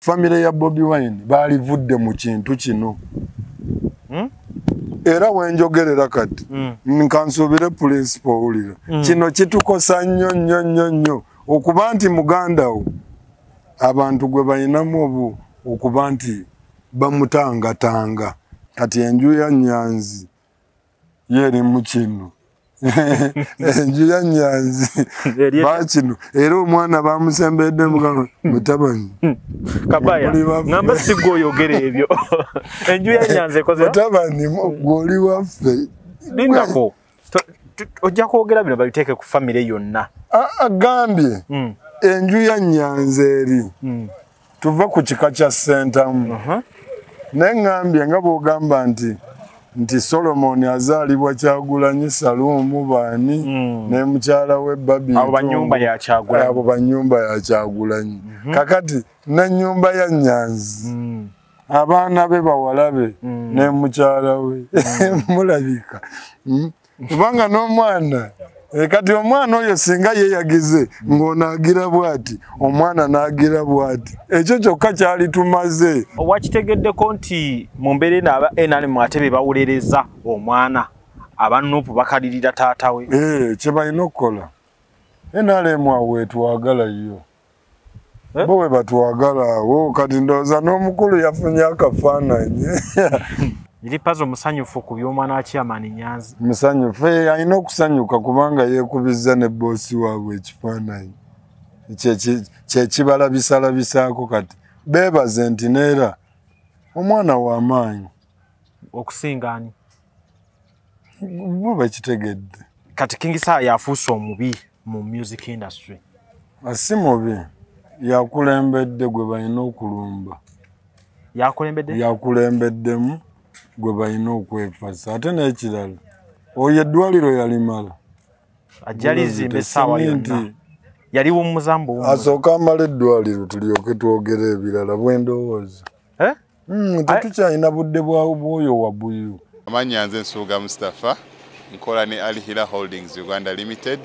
family ya Bobi Wine balivudde mu kintu kino. Era wenjogerera kati nkansubire principal ulira kino kitukosa nnyo okuba nti muganda wo abantu gwe bayinamu okuba nti bamutangatanga kati enju ya Nyanzi yeri mu kino enju ya Nyanzi bakino era omwana bamusembedde mutabani Kabaya ngamba sigo yogere ebyo enju ya Nyanzi koze mutabani goli waffe lindako ojja kwogera bino babiteeke ku family yonna agambye enju ya Nyanzi eri tuva ku kika kya Sentamu nengambye nga bwogamba nti Solomon azaalibwa Kyagulanyi Salumu bani ne mukyala we Babi abo banyumba ya Kyagulanyi abo banyumba ya Kyagulanyi kakati na nyumba ya Nyanzi abaana be bawalabe ne mukyala we mulabika kubanga n'omwana kati omwana oyo singa yeyagize ng'onaagira bw'ati omwana n'agira bw'ati ekyo kyokka kyali tumaze. Wakitegeddeko nti mu mbeera eno aba NRM ate be bawulereza omwana aba Nuupu bakalirira taata we kye balina okukola NRM awo twagala yo bo we batwagala awo kati ndowooza n'omukulu yafunye akafaananyi Iri pazo musanyufu ku by'omwana Chairman Nyanzi. Musanyufu alina okusanyuka kubanga yeekubiza ne bossi waabwe ekifaananyi. Kye kibalabisako kati. Beebaze nti neera omwana w'amaanyi. Okusinga ani? Bo bakitegedde. Kati King Saa yafuuse omubi mu music industry. Si mubi. Yakulembedde gwe balina okulumba. Yakulembedde? Yakulembeddemu gwe balina okwefasa ate n'ekirala oyo eddwaliro yalimala ajalizimba essaawa yonna yaliwo muzambu asooka amala eddwaliro tulyoke twogere ebirala bwendowooza tetukyalina budde bwoyo wabuyu. Amannya nze Nsuuga Mustafa nkola ne Alihira Holdings Uganda Limited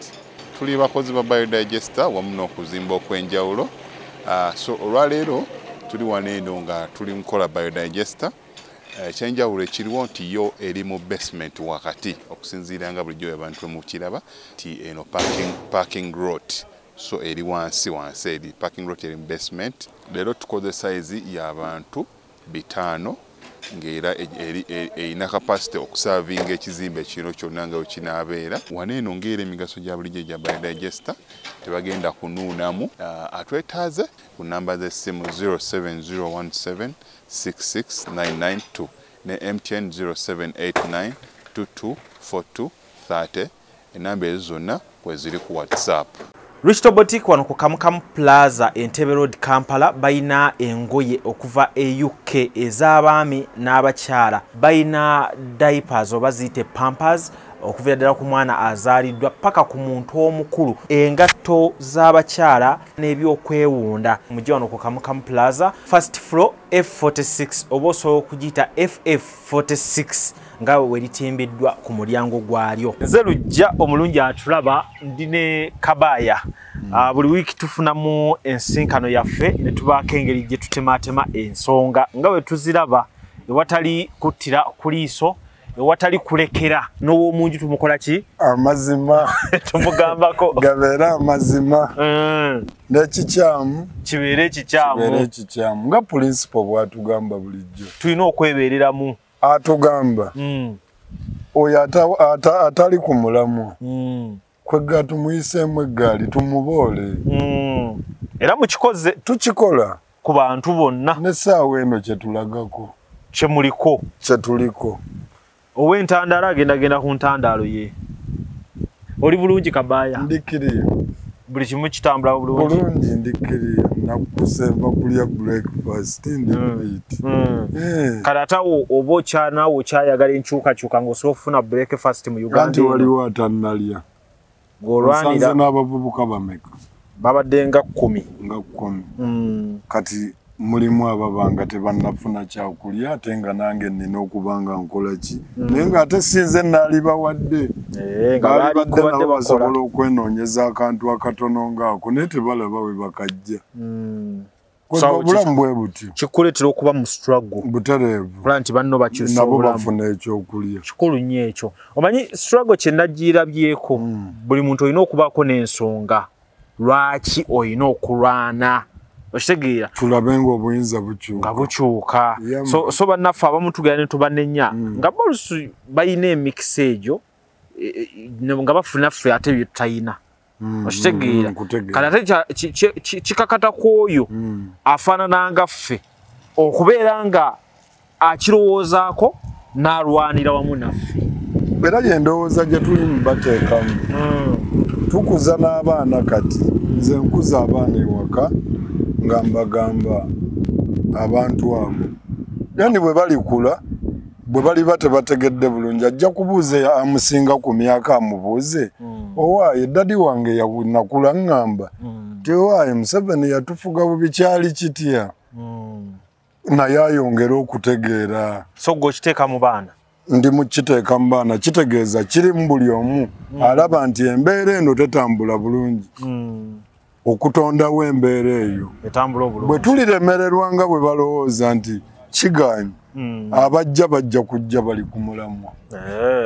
tuli bakozi ba biodigester wamu n'okuzimba okw'enjawulo so olwaleero tuli wano eno nga tuli nkola biodigester ekyenjawulo ekiriwo nti yo eri mu basement wakati okusinziira nga bulijjo abantu mu kiraba ti eno parking lot so eri wansi eri parking lot eri mu basement leero tukoze size y'abantu 5 ng'era erina capacity okusavinga ekizimbe kino kyonna nga wekinaabeera wano eno ng'era emigaso gya bulijjo egya biodigester tebagenda kunuunamu atwetaaze ku namba z'essimu 07017669992 ne MTN 0789224230 enamba ezo zonna bwe ziri ku WhatsApp. Risto Boutique wano ku Kamukamu Plaza Entebbe Road Kampala bayina engoye okuva UK ez'abaami n'abakyala bayina diapers oba ziyite pampers okuva ddala ku mwana azaaliddwa paka ku muntu omukulu engatto z'abakyala n'ebyokwewunda mujje wano ku Kamukamu Plaza first floor F46 oba osobola okugiyita FF46 nga we litimbiddwa ku mulyango gwalyo. Nze Lujja omulungi atulaba ndine Kabaya buli wiiki tufunamu ensinkano yaffe ne tubaako engeri gye tutematema ensonga nga we tuziraba ewatali kuttira ku liiso ewatali kulekera n'ow'omunju tumukola ki? Amazima tumugambako gabeera amazima n'ekikyamu kibeere ekikyamu nga principal bw'atugamba bulijjo tulina okwebeereramu atugamba oyo atali ku mulamu kwegga tumuyiseemu eggaali tumuboole era mukikoze tukikola ku bantu bonna n'essaawa eno kyetuliko ow'entandaalo agendagenda ku ntandaalo ye oli bulungi Kabaya? Ndikiriyo buli kimu kitambula bulungi ndikiriyo nakusemba kulya breakfast kale ate oba naawe okyayagala enkyukakyuka ng'osobola okufuna breakfast mu Uganda anti waliwo atannalya ng'olwanira n'abavubuka bameka babadde nga 10 kati mulimu ababanga tebannafuna kyakulya ate nga nange nina okubanga nkola ki naye ng'ate sinze naali bawadde baalibadde nabo basobola okwenoonyeza akantu akatono ng'ako naye tebalaba we bakajja Obulamu bwe buti. Kikuleetera okuba mu struggle. Butereevu. Kulaba nti banno bakyusa nabo obulamu. bafuna ekyokulya. Kikulu nnyo ekyo. Omanyi struggle kye nagirabyeko buli muntu olina okubaako n'ensonga. Lwaki olina okulwana? Okitegeera. Tulabe ng'obuyinza bukyuka. Nga bukyuka. So bannaffe abamu tugera ne tubanenya nga bolusu balina emikisa egyo nga bafuna ffe ate bye tutayina. Okitegeera. Kati ate kikakata kw'oyo afaanana nga ffe okubeera nga akirowoozaako n'alwanira wamu naffe. Era y'endowooza gye tulimu bateekamu. Tukuza n'abaana kati. Nze nkuza abaana ewaka nga mbagamba abantu abo. Yani bwe balikula, bwe baliba tebategedde bulungi, ajja kubuuza amusinga ku myaka amubuuze. Owaaye dadi wange yawunakula ngamba. Tewaaye Museveni yatufuga bubi kyali kitya. Naye ayongera okutegeera. So gwe mu baana? Ndi mu kiteeka mu baana, kitegeeza kiri mu buli omu alaba nti embeera eno tetambula bulungi. Okutondawo embeera eyo bwe tuliremererwa nga bwe balowooza nti kigaanyi abajja bajja kujja bali ku mulamwa.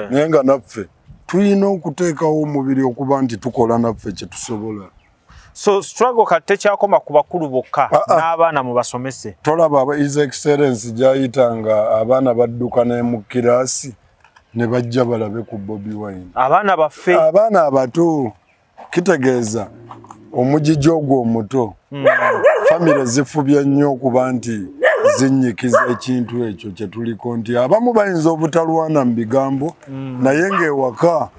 Naye nga naffe tulina okuteekawo omubiri okuba nti tukola naffe kye tusobola. So struggle kati tekyakoma ku bakulu bokka n'abaana mu basomese. Tolaba His Excellency gy'ayitanga abaana badduka ne mu kiraasi ne bajja balabe ku Bobi Wine. Abaana baffe. Abaana abato kitegeeza omugigi ogwo omuto. Famire zifubye nnyo okuba nti zinyikiza ekintu ekyo kye tuliko nti abamu bayinza obutalwana mu bigambo naye ng'ewaka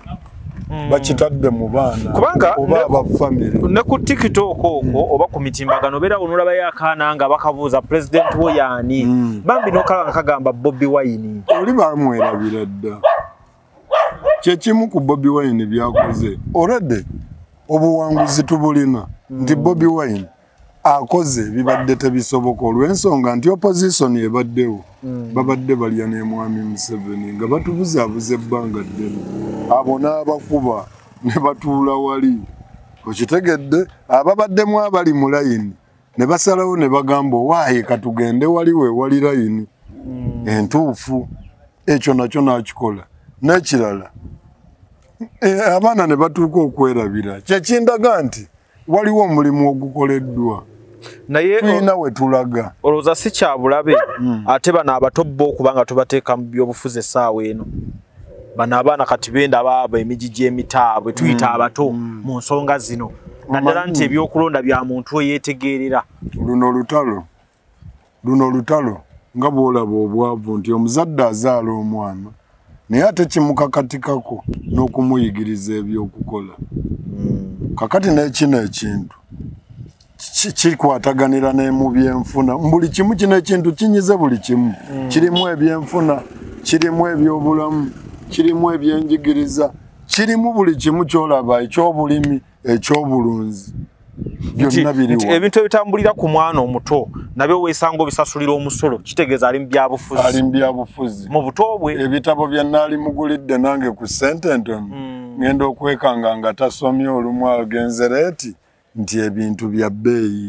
bakitadde mu baana oba abafamire. Ne ku TikTok okwo oba ku mitimbagano beera onolabayo akaana nga bakabuuza President wo yaani. Bambi n'okalaba kagamba Bobi Wine. Oli bamwerabira dda. Kyekimu ku Bobi Wine byakoze. Already obuwanguzi tubulina nti Bobi Wine akoze bibadde tebisoboka olw'ensonga nti opposition ebaddewo babadde balya ne mwami Museveni nga batubuzaabuza ebbanga ddene. Abo n'abakuba ne batuula wali. Okitegedde ababaddemu abali mu layini ne basalawo ne bagamba waaye katugende wali we wali layini entuufu. Ekyo nakyo n'akikola. N'ekirala abaana ne batuuka okwerabira. Kyekindaga nti waliwo omulimu ogukoleddwa. Naye tulina we tulaga. Olowooza si kya bulabe ate bano abato bo kubanga tubateeka mu byobufuzi essaawa eno. Bano abaana kati benda baaba emigigi emitaabwe tuyita abato mu nsonga zino. Naddala nti ebyokulonda bya muntu yeetegeerera. Luno lutalo nga bw'olaba obwavu nti omuzadde azaala omwana naye ate kimukakatikako n'okumuyigiriza ebyokukola. Kakati n'ekino ekintu kikwataganira ne mu byenfuna. Buli kimu kino ekintu kinyize buli kimu. Kirimu ebyenfuna, kirimu ebyobulamu, kirimu ebyenjigiriza, kirimu buli kimu ky'olaba eky'obulimi, eky'obulunzi. Byonna biriwo. Ebintu ebitambulira ku mwana omuto nabyo weesanga obisasulira omusolo kitegeeza ali mu byabufuzi. Ali mu byabufuzi. Mu buto bwe. Ebitabo bye nnaali mugulidde nange ku ssente entono. Ngenda okwekanga nga tasomye olumu agenze leeti nti ebintu bya bbeeyi.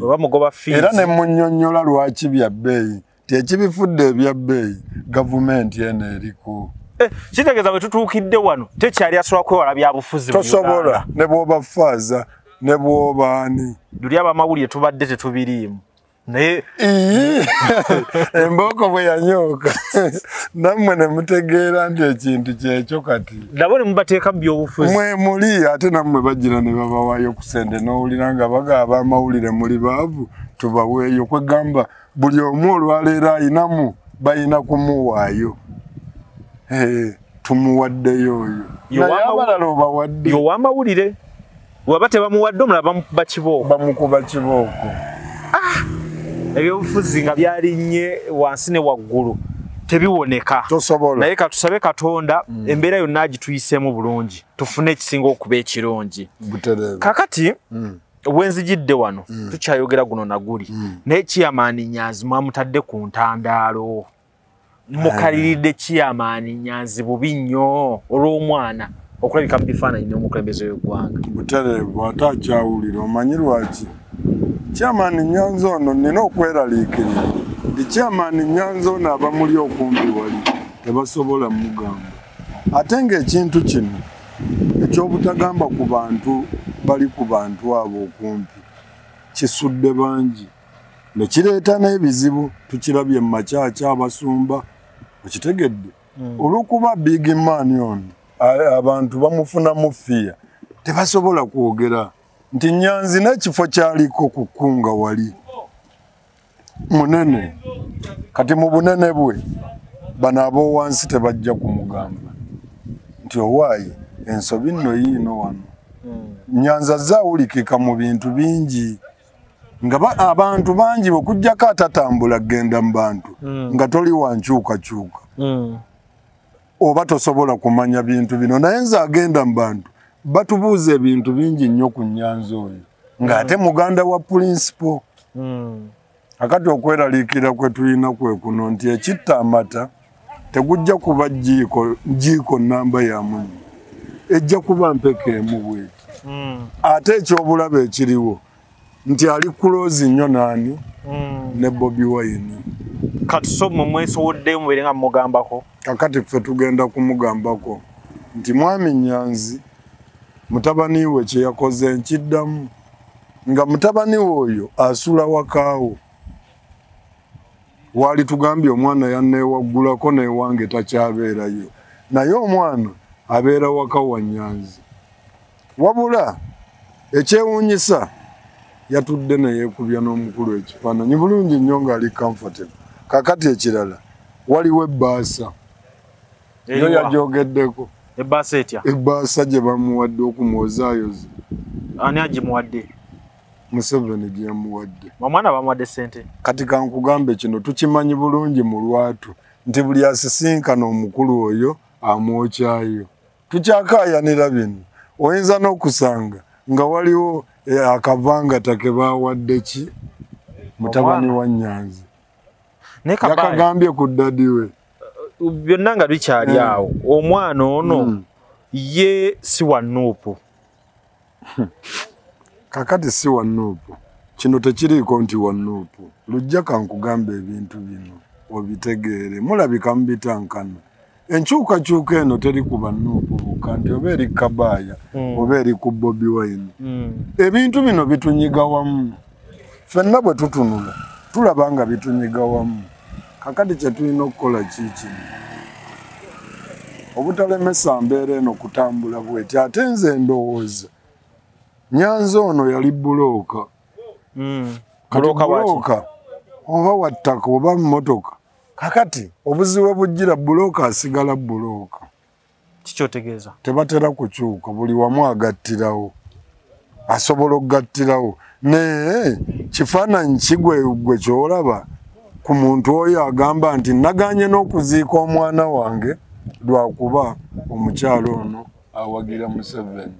Era ne munnyonnyola lwaki bya bbeeyi. Ti ekibifudde ebya bbeeyi gavumenti eno eriko. Kitegeeza bwe tutuukidde wano tekyali asobola kwewala byabufuzi. Tosobola ne bw'oba faaza ne bw'oba ani. Luli abamawulire tubadde tetubiriimu. Naye embooko bwe yanyooka nammwe ne mutegeera nti ekintu kyekyo kati. Nabo ne mubateeka mu byobufuzi. Mwe muli ate nammwe bagira ne babawaayo ku ssente n'owulira nga bagaba amawulire muli baavu tubaweeyo. Kwegamba buli omu olwaleero ayinamu bayina kumuwaayo. Tumuwaddeyo oyo. Naye abalala obawadde. Y'ow'amawulire. Waba tebamuwadde omulala bamukuba kibooko. Bamukuba kibooko. Ebyobufuzi nga byalinnye wansi ne waggulu tebiwoneka. Tosobola. Naye katusabe Katonda embeera yonna agituyiseemu bulungi tufune ekisinga okuba ekirungi. Kakati wenzijidde wano tukyayogera guno naguli naye Chairman Nyanzi mwamutadde ku ntandaalo. Mukaliridde Chairman Nyanzi bubi nnyo olw'omwana okulabika mu bifaananyi n'omukulembeze w'eggwanga. Butereevu ate akyawulira omanyi lwaki? chairman Nyanza ono nina okweraliikirira ndi chairman Nyanza ono abamuli okumbi wali tebasobola mugamba ate ng'ekintu kino ekyobutagamba ku bantu bali ku bantu abo okumpi kisudde bangi nekireeta n'ebizibu tukirabye mu makyakya abasumba okitegedde olw'okuba big man ono abantu bamufunamu fiya tebasobola kwogera nti Nyanzi n'ekifo kyaliko ku Kkunga wali munene kati mu bunene bwe bano ab'owansi tebajja kumugamba nti owaayi ensobi nno yiino wano Nyanza zaawulikika mu bintu bingi nga abantu bangi okujjako atatambula genda mu bantu nga toli wankyukakyuka oba tosobola kumanya bintu bino naye nze agenda mu bantu batubuuza ebintu bingi nnyo ku Nyanza oyo ng'ate muganda wa principal akati okweraliikira kwe tulina kwe kuno nti ekitta amata tegujja kuba jiiko namba ya munyi ejja kuba mpeka emu bweti ate ekyobulaba ekiriwo nti ali close nnyo naani ne Bobi Wine kati so mumwesowoddeyo mubeere nga mumugambako kakati ffe tugenda kumugambako nti mwami Nyanzi mutabani we kye yakoze nkiddamu nga mutabani we oyo asula wakaawo wali tugambye omwana yanneewaggulako neewange takyabeerayo naye omwana abeera waka wa Nyanzi wabula ekyewuunyisa yatudde neyeekubya n'omukulu ekifaananyi bulungi nnyo ng'ali comfortable kakati ekirala waliwo ebbaasa yo yajogeddeko ebbaasa etya ebbaasa gye bamuwadde okumwozaayoza ani agimuwadde Museveni gye yamuwadde omwana bamuwadde ssente kati kankugambe kino tukimanyi bulungi mu lwatu nti buli asisinkana omukulu oyo amwokyayo tukyakaayanira bino oyinza n'okusanga nga waliwo akavangata ke baawadde ki mutabani wa Nyanzi yakagambye ku ddadi we byonna nga bikyali awo omwana ono ye si wa Nuupu kakati si wa Nuupu kino tekiriiko nti wa Nuupu lujja kankugambe ebintu bino obitegeere mulabika mubitankana enkyukakyuka eno teri ku Nuupu bukka nti oba eri Kabaaya oba eri ku Bobi Wine ebintu bino bitunyiga wamu ffenna bwe tutunula tulaba nga bitunyiga wamu kakati kye tulina okukola kiki obutalemesa mbeera eno kutambula bweti ate nze ndowooza Nyanza ono yali bulooka bulooka oba wattaka oba mmotoka kakati obuzibu bujjira bulooka asigala bulooka kikyotegeeza tebatera kukyuka buli wamu agattirawo asobola okugattirawo naye kifaananyi kigwe kyolaba ku muntu oyo agamba nti naganye n'okuziika omwana wange lwakuba omukyalo ono awagira Museveni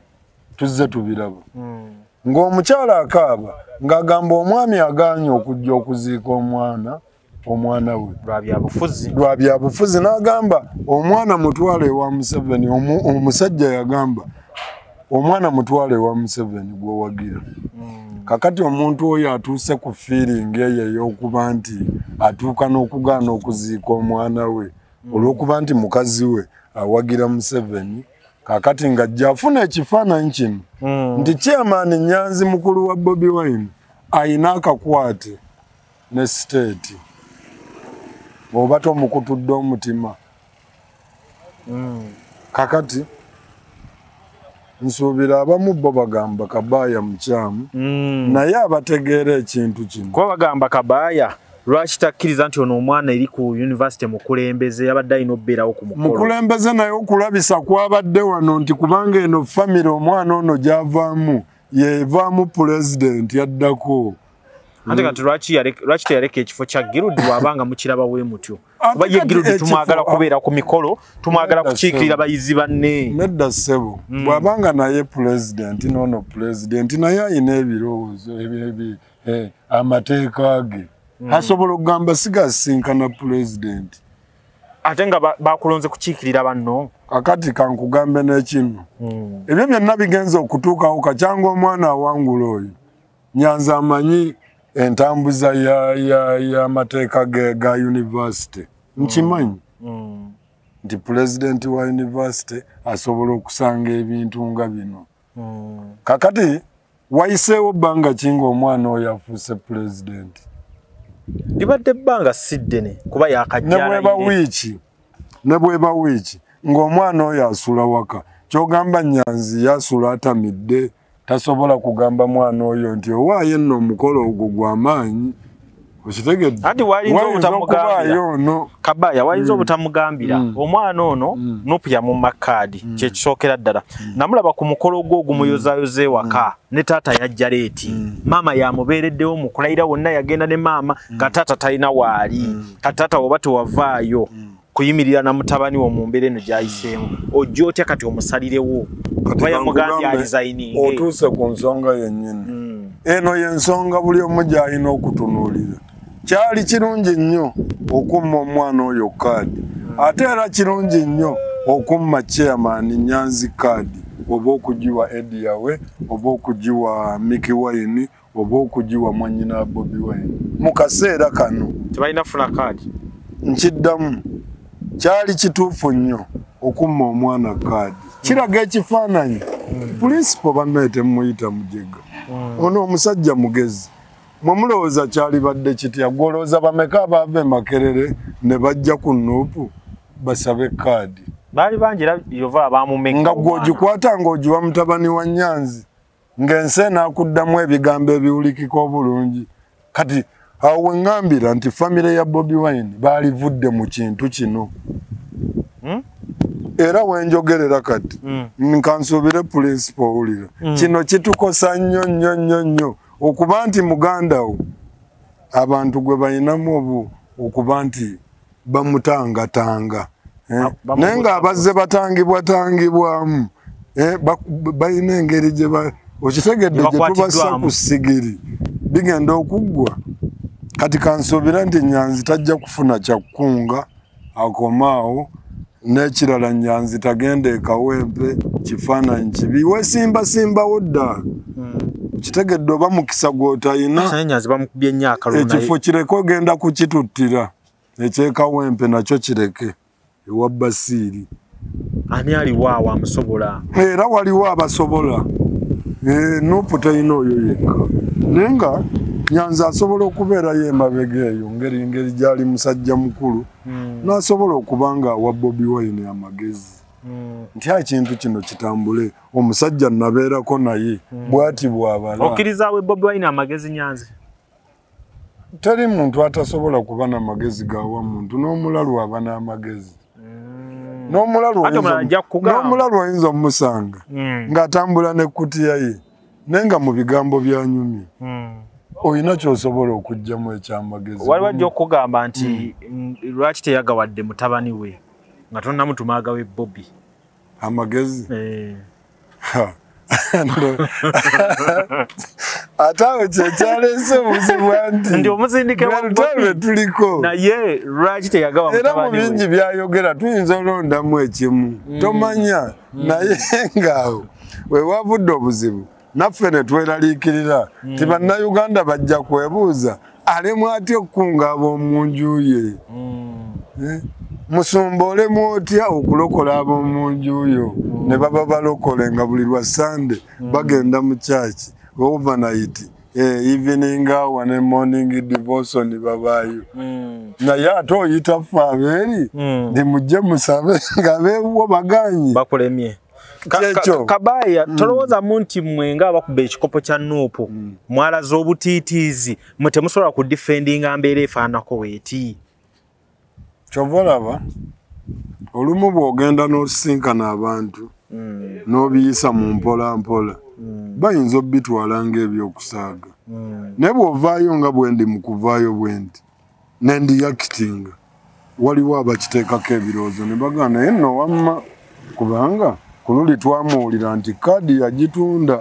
tuzze tubiraba ng'omukyala akaaba ng'agamba omwami aganye okujja okuziika omwana we lwa byabufuzi n'agamba omwana mutwale ewa Museveni omusajja yagamba omwana mutwale ewa Museveni gwowagira kakati omuntu oyo atuuse ku feeling eyo ey'okuba nti atuuka n'okugaana okuziika omwana we olw'okuba nti mukazi we awagira Museveni kakati ng'ajja afuna ekifaananyi kino nti chairman Nyanzi mukulu wa Bobi Wine ayina akakwate ne state oba tomukutudde omutima kakati nsuubira abamu bo bagamba Kabaaya mukyamu naye abategeera ekintu kino kuba bagamba Kabaaya lwaki takkiriza nti ono omwana eri ku university mukulembeze yabadde alina obbeerawo ku mukolo mukulembeze naye okulabisa kwabadde wano nti kubanga eno famire omwana ono gy'avaamu yevaamu president yaddako ate kati lwaki teyaleka ekifo kya Girudi wabanga mukiraba we mutyo kuba ye Girudi tumwagala kubeera ku mikolo tumwagala kukiikirira bayizi banne nedda ssebo bw'abanga naye president noono president naye ayina ebirowoozo amateeka ge asobola okugamba sigasinkana president ate nga bakulonze kukiikirira banno akati kankugambe n'ekino ebyo byonna bigenza okutuukawo kakyanga omwana awangula oyo Nyanza amanyi entambuza ya mateeka ga university nkimanyi nti president wa university asobola okusanga ebintu nga bino kakati wayiseewo bbanga kinga omwana oyo afuuse president libadde ebbanga siddene kuba yakajjala ne bweba wiiki ng'omwana oyo asula waka kyogamba Nyanzi yasula atamidde tasobola kugamba mwana oyo nti owaayo nno omukolo ogwo gw'amaanyi okitegedde anti walinza obutamugambira Kabaya walinza obutamugambira omwana ono nupu ya mu makadi kyekisookera ddala namulaba ku mukolo gwo ogumuyozayoza ewaka ne taata yajja leeti maama yamubeereddewo mu kulayira wonna yagenda ne maama kataata talina waali kataata oba tewavaayo kuyimirira na mutabani wo mu mbeera eno gy'ayiseemu ojja otya kati omusalirewo kuba yamugambye alizayininge otuuse ku nsonga yennyini eno y'ensonga buli omu gy'alina okutunuulira kyali kirungi nnyo okumma omwana oyo kaadi ate era kirungi nnyo okumma chairman Nyanzi kaadi oba okugiwa Ediyawe oba okugiwa Mickey Wine oba okugiwa mwannyina Bobi Wine mu kaseera kano tebalina funa kaadi nkiddamu kyali kituufu nnyo okumma omwana kaadi kiraga ekifaananyi principal bannaye muyita mujega ono omusajja mugezi mwemulowooza kyali badde kitya gwolowooza bameka abaava Makerere ne bajja ku Nuupu basabe kaadi baali banjira yova abamumeka nga gw'ogikwata ng'ogiwa mutabani wa Nyanzi ng'ensi enaakuddamu ebigambo ebiwulikika obulungi kati awo weŋŋambira nti famire ya Bobi Wine baalivudde mu kintu kino era wenjogerera kati nkansuubire principal owulira kino kitukosa nnyo okuba nti muganda wo abantu gwe bayinamu okuba nti bamutangatanga naye ng'abazze batangibwatangibwamu balina engeri gye okitegedde gye tubassa ku sigiri bigenda okuggwa kati kansuubira nti Nyanzi tajja kufuna kyakukunga akomaawo n'ekirala Nyanzi tagenda ekawempe kifaananyi kibi wesimbasimbawo dda kitegedde oba mukisa gw'otayina ekifo kireke ogenda kukituttira ekyekawempe nakyo kireke ewa Basiiri ani aliwo awo amusobola era waliwo abasobola Nuupu talina oyo yekka naye nga Nyanzi asobola okubeerayo emabega eyo ngeri gyali musajja mukulu n'asobola okuba nga wa Bobi Wine amagezi nti ekintu kino kitambule omusajja nabeerako naye bw'ati bw'abala okkirizaawe Bobi Wine amagezi Nyanzi teri muntu atasobola kuba n'amagezi gawa muntu n'omulalu aba n'amagezi n'omulalu oyinza omusanga ng'atambula n'ekkutiya ye naye nga mu bigambo byanyumye oyina kyosobola okuggyamu ekyamagezi wali wajja okugamba nti lwaki teyagawadde mutabani we nga tonnamutumaaga we Bobi amagezi ate awo kyekyaleese obuzibu nti omuzindike wabwe tuliko naye lwaki teyagawa era mu bingi byayogera tuyinza olondamu ekimu tomanya naye ngaawo wewavudde obuzibu naffe ne tweraliikirira ti bannayuganda bajja kwebuuza alemu atya okukunga ab'omunju ye musumba olemu otya okulokola ab'omunju yo ne baba balokole nga buli lwa Sande bagenda mu church overnight evening hour ne morning devotion babaayo naye ate oyita ffe abeeri nimujje musabe nga beewo baganyi bakulemye Kabaya tolowooza mu nti mmwe ng'abakuba ekikopo kya Nuupu mwalaze obutiitiizi mwe temusobola ku defendinga mbeera efaanako weeti kyova olaba olumu bw'ogenda n'osisinkana abantu n'obiyisa mu mpolampola bayinza obbitwala ng'ebyokusaaga naye bw'ovaayo nga bwe ndi mu kuvaayo bwe nti ne ndiyakitinga waliwo abakiteekako ebirowoozo ne bagana naye nno wamma kubanga kululi twamuwulira nti kaadi yagitunda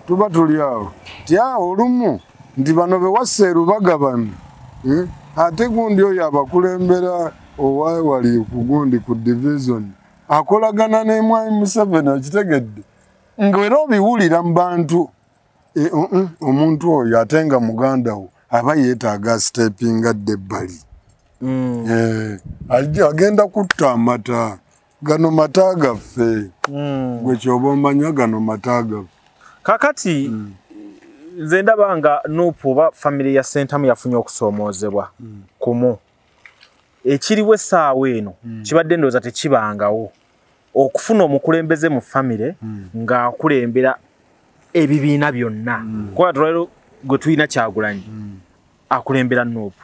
tuba tuli awo ti awo olumu nti bano be wassa erubaga bano ate gundi oyo abakulembera owawali ku gundi ku division akolagana ne Mwai Museveni okitegedde ng'era obiwulira mu bantu omuntu oyo atenga muganda wo aba yeetaaga steppinga debbali agenda kutta amata gano mata gaffe gwe kyoba omanya gano mata gaffe kakati nze ndaba nga Nuupu oba famire ya Ssentamu yafunye okusoomoozebwa kumu ekiriwo essaawa eno kibadde ndowooza tekibangawo okufuna omukulembeze mu famire ng'akulembera ebibiina byonna kuba tulwaliro gwe tulina Kyagulanyi akulembera Nuupu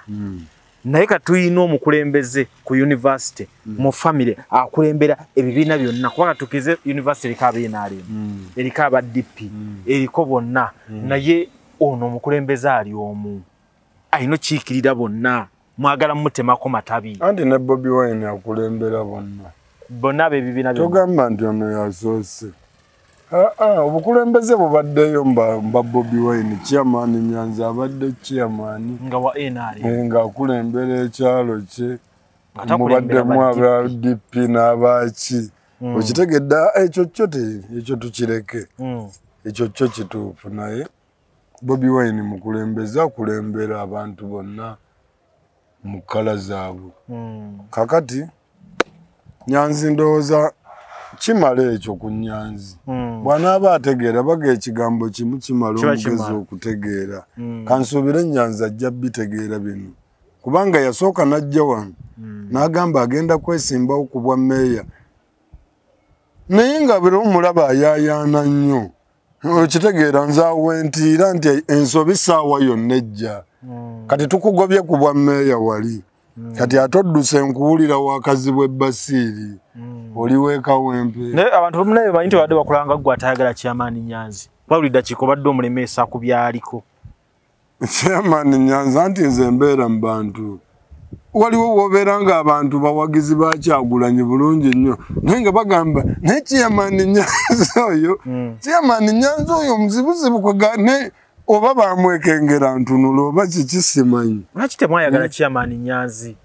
naye ka tulina omukulembeze ku university mu famire akulembera ebibiina byonna kuba katukize university eriko abenaalimu eriko aba DP eriko bonna naye ono omukulembeze ali omu alina okiikirira bonna mwagala mutemako matabi anti ne Bobi Wine akulembera bonna bebibiina byonna togamba nti ono yasoose obukulembeze bubaddeyo mba Bobi Wine chairman Nyanza abadde chairman nga wa NRM nga akulembera ekyalo kye mubaddemu aba DP n'abaki okitegedde ekyo tukireke ekyo kyo kituufu naye Bobi Wine mukulembeze akulembera abantu bonna mu kala zaabwe kakati Nyanzi ndowooza kimala ekyo ku Nyanzi bw'anaaba ategeera baga ekigambo kimu kimala omugezi okutegeera kansuubire Nyanzi ajja bitegeera bino kubanga yasooka n'ajja wano n'agamba agenda kwesimbawo ku bwa mmeeya naye nga biro omulaba ayaayaana nnyo okitegeera nze awentiira nti ensobi ssaawa yonna ejja kati tukugobye ku bwa mmeeya wali kati atodduse nkuwulira wakazibwa Basiiri oli weeka wempe naye abantu bamunaye bamanyi nti badde bakulanga gwe atayagala Chairman Nyanzi bawuli dakiiko badde omulemeesa ku byaliko Chairman Nyanzi anti nze mbeera mu bantu waliwo wobeera ng'abantu bawagizi ba Kyagulanyi bulungi nnyo naye nga bagamba naye Chairman Nyanzi oyo Chairman Nyanzi oyo muzibuzibu kwegane oba bamwekengera ntunula oba kikisimanyi lwaki temwayagala Chairman Nyanzi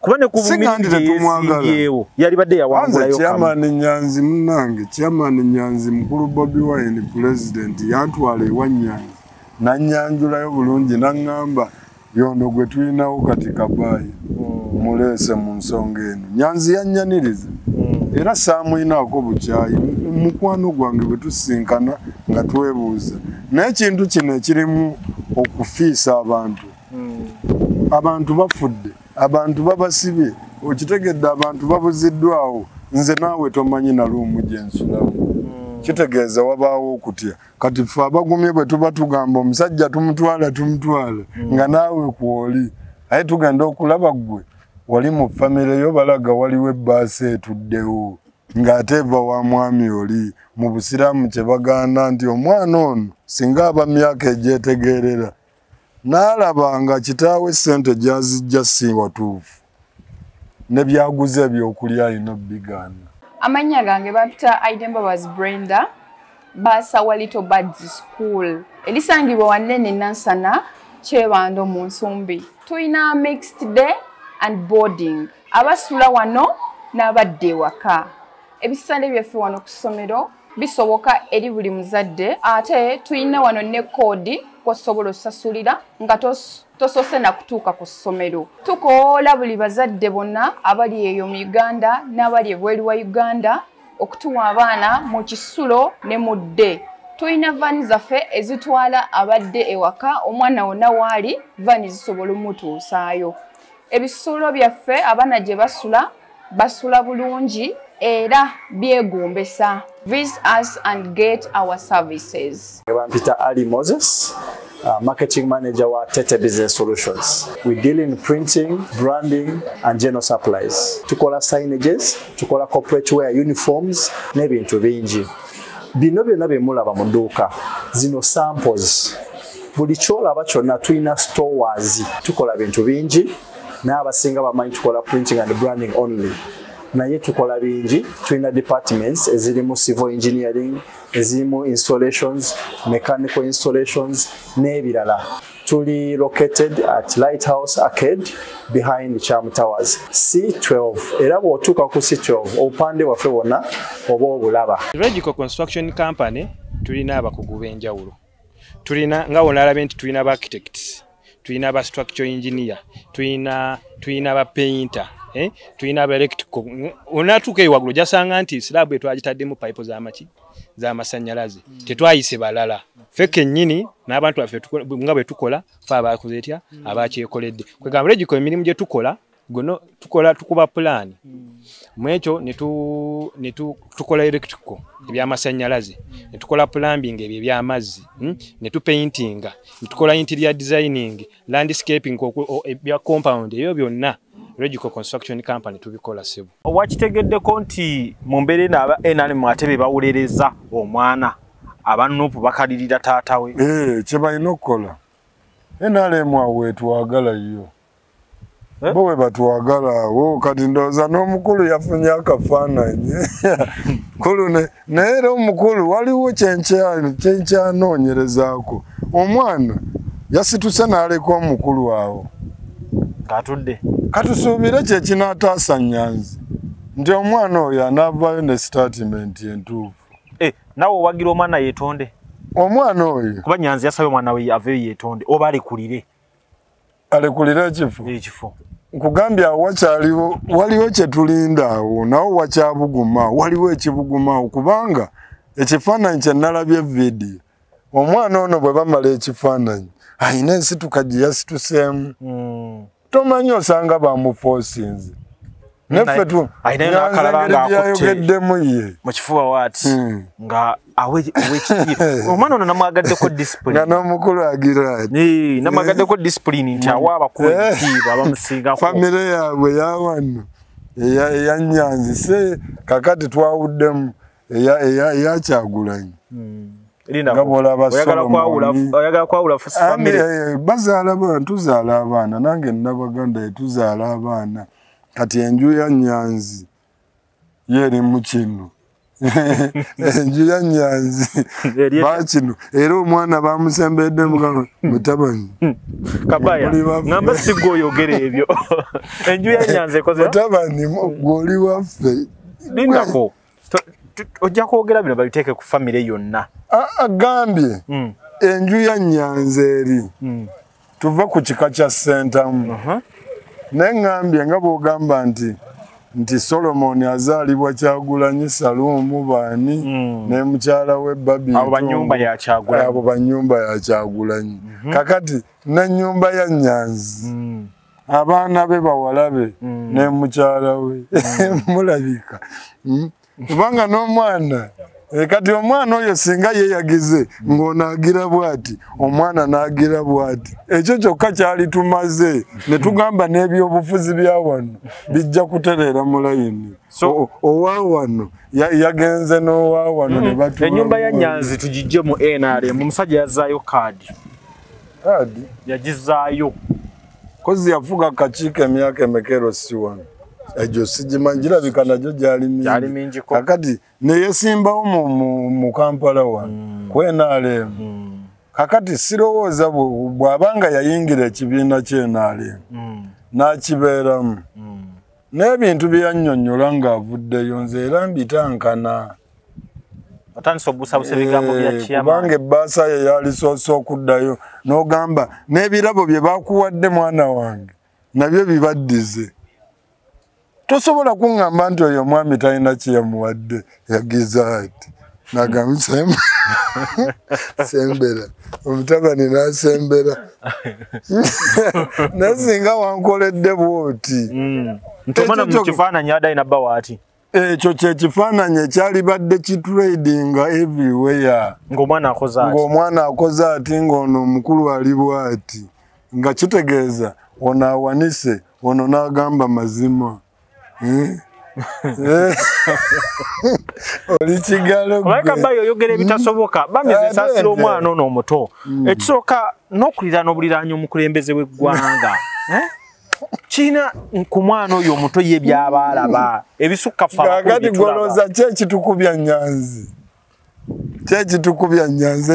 kuba ne kubumiryewo yali badde yawangulayo Chairman Nyanzi munange Chairman Nyanzi mukulu Bobi Wine president yantwala ewa Nyanzi nanyanjulayo bulungi naŋŋamba yono gwe tulinawo kati Kabaayi muleese mu nsonga eno Nyanzi yannyaniriza era saamuyinaako bukyayi mukwano gwange bwe tusinkana nga twebuuza naye ekintu kino ekirimu okufiisa abantu bafudde abantu babasibye okitegedde abantu babuziddwawo nze naawe tomanyi naluumu gye nsulamu kitegeeza wabaawo okutya kati ffe abagumye bwe tuba tugamba omusajja tumutwala nga naawe kwoli aye tugenda okulaba ggwe wali mu famire yo balaga waliwo ebbaasi etuddewo ng'ate eva wa mwami oli mu busiraamu kye bagaana nti omwana ono singa aba myaka egyetegeerera n'alaba nga kitaawe ssente gy'azijja si watuufu ne byaguze ebyokulya alina bigaana amanya gange bapita Aidembabazi Brenda basawa Little Birds School elisangibwa wanene Nansana Kyebando mu Nsumbi tuyina mixed day and boarding abasula wano n'abadde waka ebisale byaffe wano ku ssomero bisoboka eri buli muzadde ate tuyina wano ne kodi kosobola osasulira nga tosose na kutuuka ku ssomero tukoola buli bazadde bonna abali eyo mu Uganda n'abali ebweru wa Uganda okutuwa abaana mu kisulo ne mudde tuyina vani zaffe ezitwala abadde ewaka omwana wonna waali vani zisobola omutuusaayo ebisulo byaffe abaana gye basula bulungi era byegombesa. Visit us and get our services. Peter Ali Moses, marketing manager wa Tete Business Solutions. We deal in printing, branding and general supplies. Tukola signages, tukola corporate wear uniforms, n'ebintu bingi. Bino byonna bye mulaba mu dduuka. Zino samples. Buli kyolaba kyonna tulina stores. Tukola bintu bingi. N'abasinga bamanyi tukola printing and branding only. Naye tukola bingi, tulina departments ezirimu civil engineering, ezirimu installations, mechanical installations n'ebirala. Tuli located at Lighthouse Arcade behind Charm Towers, C12. Era bw'otuuka ku C12 obupande waffe bwonna oba obulaba. Regico Construction Company tulina abakugu b'enjawulo. tulina nga onalaba nti tulina ba architects, tulina ba structural engineer, tulina ba painter, tulina ba electrical. Onatuuka ewagulu jasanga nti slab etwagitaddemu pipe z'amasannyalaze tetwayise balala feke nnyini n'abantu baffe nga bwe tukola fe abakoze etya abakyekoledde kwegamba legiko emirimu gye tukola gono tukuba plan mwekyo ne tukola electrical ebyamasannyalaze ne tukola plumbing ebyo ebyamazzi ne tupaintinga ne tukola interior designing landscaping ebya compound ebyo byonna Logical Construction Company tubikola sebo. Wakitegeddeko nti mu mbeera n'aba NRM ate be bawulereza omwana abanupu bakalirira taata we. Kye balina okukola. NRM awe twagala yo. Bowe batwagala awo kati ndowooza n'omukulu yafunye akafaananyi. Kulu neera omukulu waliwo kyenkyanoonyerezaako. Omwana yasituse n'aleka omukulu awo. Katudde. Katusuubire kye kinaataasa Nyanzi nti omwana oyo anaavaayo ne statement entuufu. Nawe owagira omwana yeetonde? Omwana oyo kuba Nyanzi yasabye omwana we aveeyo yeetonde oba alekulire? Alekulire ekifo? Ekifo. Nkugambye awo waliwo kye tulinda awo nawo wakyabuguma waliwo ekibuguma kubanga ekifaananyi kye nalabye vidiyo omwana ono bwe bamala ekifaananyi ayina ensituka gye yasituseemu. Tomanyi osanga bamufosinze. Neffe yayogeddemu ye. Mu kifuba waati nga awekitiibwa. Omwana ono namwagaddeko discipline. Nga n'omukulu agira. Namwagaddeko discipline nti awa abakulu ekitiibwa abamusingako. Famire yaabwe yawano eya Nyanzi se kakati twawuddemu eya Kyagulanyi. Oyagala kwawula famire. Bazaala abaana, tuzaala abaana, nange Nabaganda tuzaala abaana. Kati enju ya Nyanzi yeri mu kino. Enju ya Nyanzi bakino era omwana bamusembedde mutabani. Kabaya ngamba siggo oyogera ebyo. Enju ya Nyanzi ekoze mutabani gwoli waffe. Lindako ojja kwogera bino babiteeke ku famire yonna. Agambye enju ya Nyanzi eri tuva ku kika kya Sentamu. Nengambye nga bw'ogamba nti Solomon azaalibwa Kyagulanyi Salumu baani ne mukyala we Babi abo banyumba ya Kyagulanyi. Kakati n'ennyumba ya Nyanzi abaana be bawala be ne mukyala we mulabika kubanga n'omwana kati omwana oyo singa yeeyagize ng'onaagira bw'ati omwana n'agira bw'ati ekyo kyokka kyali tumaze ne tugamba n'ebyobufuzi bya wano bijja kutereera mu layini. Owa wano yagenze n'owa wano ne batula. Ennyumba ya Nyanzi tugijje mu NRM omusajja yazzaayo kaadi yagizaayo kozi yafuga kakiiko emyaka emekero si wano. Ejo sigimanyi girabika nagyo gyali mingi. Kakati neyesimbawo mu Kampala wano kwenaalemu. Kakati sirowooza bw'abanga yayingira ekibiina ky'enaalemu n'akibeeramu n'ebintu bye yannyonnyola ng'avuddeyo nze era mbitankana. Kubanga ebbaasa ye yalisoose okuddayo n'ogamba n'ebirabo bye bakuwadde mwana wange nabyo bibaddize. Tosobola kuŋŋamba nti oyo omwami talina kye yamuwadde yagiza ati nagamba sembera omutabani n'asembera nasinga wankoledde bw'oti ntomana mu kifaananyi adalina bbawaati ekyo kyekifaananyi ekyalibadde kitradinga everywhere ng'omwana akoze ati ng'ono omukulu ali bw'ati nga kitegeeza ono awanise ono n'agamba mazima. Oli kigalo oleka bayo oyogera ebitasoboka bamize ensasiro omwana ono omuto ekisooka n'okulira n'obuliraanya omukulembeze w'eggwanga kiina ku mwana oyo omuto ye byaba alaba ebisukka kakati gwolooza kyekitukubya Nyanzi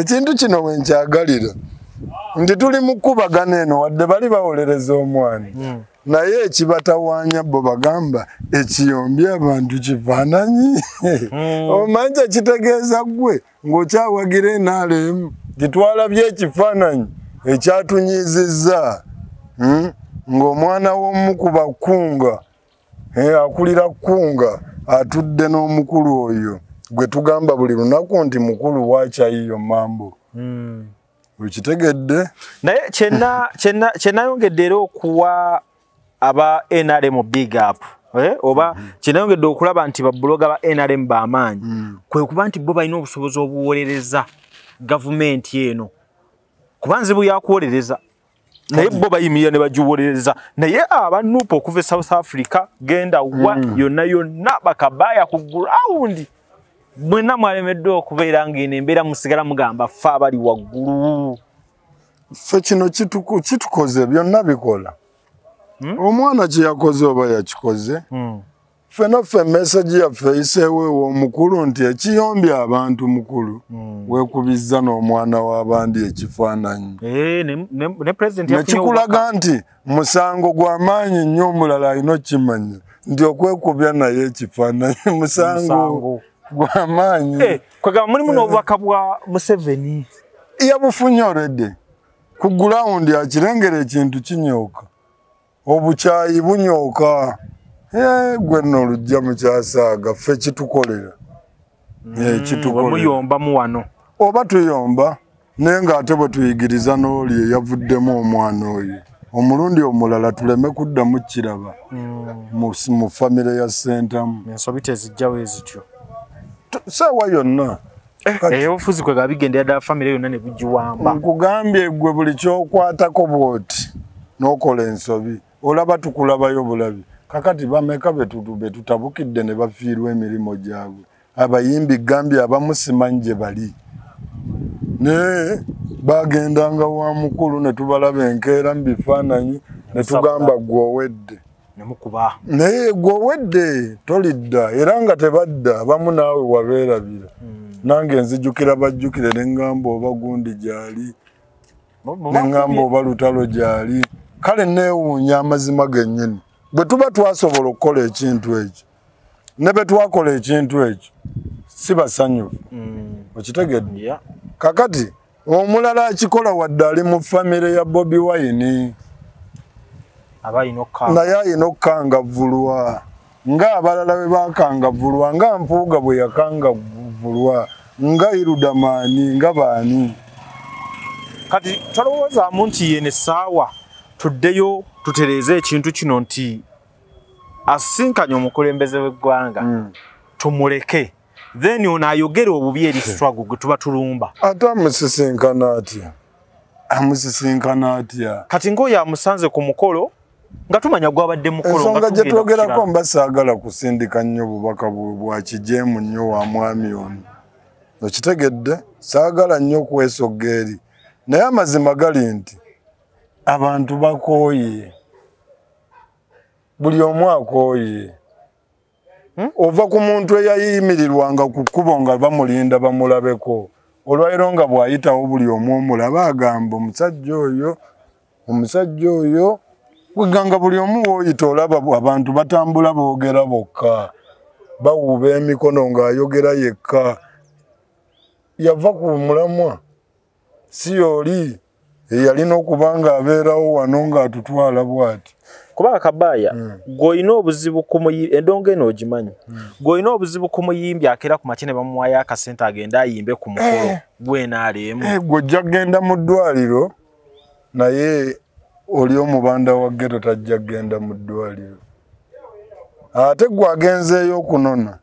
ekintu kino wenkyagalira nti tuli mu kkubagana eno wadde bali bawolereza omwana naye ekibatawaanya bo bagamba ekiyombye abantu kifaananyi omanyi ekitegeeza ggwe ng'okyawagira NRM titwalabye ekifaananyi ekyatunyiizizza ng'omwana w'omu ku bakunga akulira kunga atudde n'omukulu oyo gwe tugamba buli lunaku nti mukulu wakyayiyo mambo ukitegedde naye kyenayongedde era okuwa aba NRM big up oba kyenayongedde okulaba nti babuloga ba NRM b'amaanyi kwe kuba nti bo balina obusobozi obuwolereza gavumenti eno kuba nzibu yakuwolereza naye bo bayimirira ne bagiwolereza naye abanuupa okuva e South Africa genda wa yonna bakabaya ku ground mwenna mwalemedde okubeera ng'eno embeera musigala mugamba ffe abali waggulu ffe kino kitukoze byonna bikola omwana kye yakoze oba yakikoze ffe message yaffe eyiseewo ew'omukulu nti ekiyombya abantu mukulu weekubizza n'omwana w'abandi ekifaananyi nekikulaga nti musango gw'amaanyi nnyo omulala alina okukimanya nti okwekubya naye ekifaananyi musango gw'amaanyi kwegamba mulimu n'obubaka bwa Museveni yabufunye already ku gurawundi akirengera ekintu kinyooka obukyayi bunyooka gwe nno olujja mukyasaaga ffe kitukolera muyombamu wano oba tuyomba naye ng'ate bwe tuyigiriza n'oli eyavuddemu omwana oyo omulundi omulala tuleme kuddamu kiraba mu famire ya Sentamu ensobi tezijjawo ezityo saawa yonna obufuzi kwega bigendera ddala famire yonna ne bugiwamba nkugambye gwe buli kyokwatako bwoti n'okola ensobi olaba tukulabayo bulabi kakati bameka betutabukidde ne bafiirwa emirimu gyabwe abayimbi gambye abamu simanyi gye bali naye bagendanga wa mukulu ne tubalaba enkeera mu bifaananyi ne tugamba gw'owedde naye gw'owedde tolidda era nga tebadda abamu naawe wabeerabira nange nzijukira bajjukire ne ŋŋamba oba gundi gyali ne ŋŋamba oba lutalo gyali kale neewuunya amazima gennyini bwe tuba twasobola okukola ekintu ekyo ne bwe twakola ekintu ekyo si basanyufu okitegedde kakati omulala akikola wadde ali mu famire ya Bobi Wine naye alina okukangavvulwa ng'abalala bwe bakangavvulwa nga Mpuuga bwe yakangavvulwa nga Irudamaani nga baani kati tolowoozaamu nti yene essaawa tuddeyo tutereeze ekintu kino nti asinkanye omukulembeze w'eggwanga tumuleke then ono ayogere obubi eri struggle gwe tuba tulumba ate amusisinkana atya kati ng'oyo amusanze ku mukolo nga tumanya gwabadde mukolo ensonga gye twogerako mba saagala kusindika nnyo bubaka bwa kijeemu nnyo wa mwami ono okitegedde saagala nnyo kwesogga eri naye amazima gali nti abantu bakooye buli omu akooye ova ku muntu eyayimirirwanga ku kkubo nga bamulinda bamulabeko olwairo nga bw'ayitawo buli omu omulaba agamba omusajja oyo weganga buli omu w'oyita olaba abantu batambula boogera bokka bawuuba emikono ng'ayogera yekka yava ku mulamwa si oli eyalina okuba ng'abeerawo wano ng'atutwala bw'ati kuba Kabaaya gw'olina obuzibu endongo eno ogimanyi gw'olina obuzibu ku muyimbi akeera ku makine bamuwayo akasente agenda ayimbe ku mukolo gw'enaaleemu gw'ojja kgenda mu ddwaliro naye oli omubanda wa ghetto tajja kgenda mu ddwaliro ate gwagenzeeyo okunona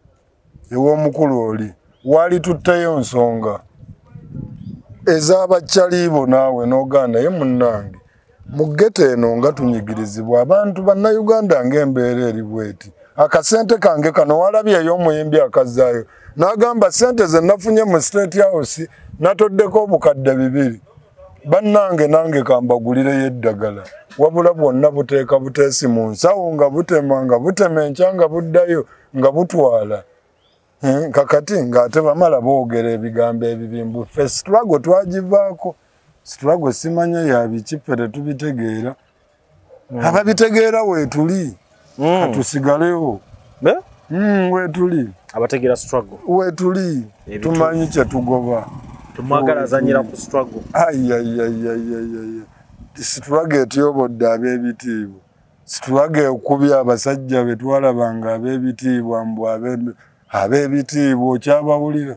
ew'omukulu oli waali tutteyo nsonga ez'abakyaliibo naawe n'ogaana naye munnange mu ghetto eno nga tunyigirizibwa abantu bannayuganda ng'embeera eri bweti akasente kange kano walabyeyo omuyimbi akazzaayo n'agamba sente ze nafunye mu State House natoddeko obukadde 2 bannange nange kambagulireyo eddagala wabula bwonna buteeka buteesi mu nsawo nga butema nga butema enkya nga buddayo nga butwala kakati ng'ate bamala boogera ebigambo ebibimbu ffe struggle twagivaako struggle simanya yabiki ffe tetubitegeera ababitegeera weetuli katusigalewo weetuli abategeera struggle weetuli tumanyi kye tugoba tumwagala azanyira ku struggle. Struggle etiyobodde ab'ebitiibwa. Struggle okubya abasajja be twalabanga ab'ebitiibwa mbu ab'ebitiibwa okyabawulira.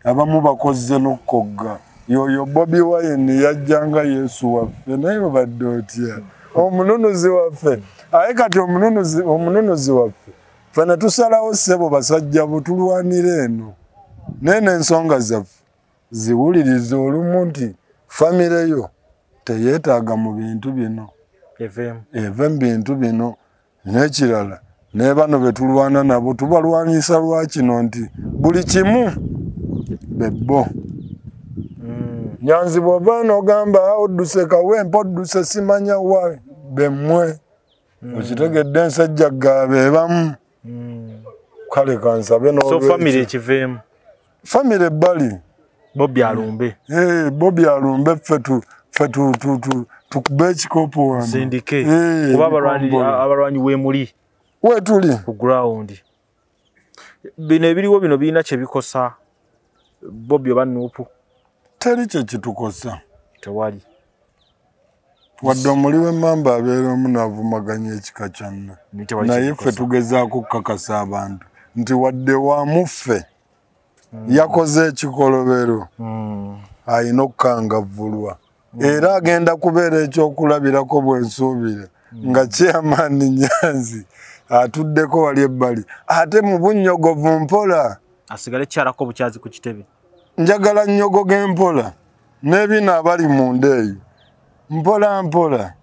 Abamu bakozze n'okogga. Yoyo Bobi Wine yajjanga Yesu waffe naye obadde otya. Omununuzi waffe. Aye kati omununuzi waffe. Fena tusalawo ssebo basajja butulwanira eno. Nene ensonga zaffe ziwuliriza olumu nti famire yo teyeetaaga mu bintu bino. Eve mu bintu bino n'ekirala ne bano be tulwana nabo tubalwanyisa lwakino nti buli kimu bebbo. Nyanzi bw'ova n'ogamba odduse kawempe odduse simanya wa bemmwe. Okitegedde ensajja gaabe ebamu. Kale kansabe So family ekiveemu. Family ebbali. Bobi Alumbe. Bobi Alumbe ffe tukube ekikopo wano. Sindike. Kuba abalwanyi wemuli. Wetuli. Ku ground. Bino ebiriwo bino birina kye bikosa. Bobi oba Nuupu. Teri kye kitukosa. Tewali. Wadde omuli w'emmamba abeera omu n'avumaganya ekika kyanna. Naye ffe tugezaako okukakasa abantu nti wadde wamuffe yakoze ekikolobero ayina okukangavvulwa era agenda kubeera ekyokulabirako bwensuubira nga Chairman Nyanzi atuddeko wali ebbali ate mu bunnyogovu mpola asigale kyalako bukyazi ku kitebe. Njagala nnyogoge mpola n'ebino abali munda eyo mpola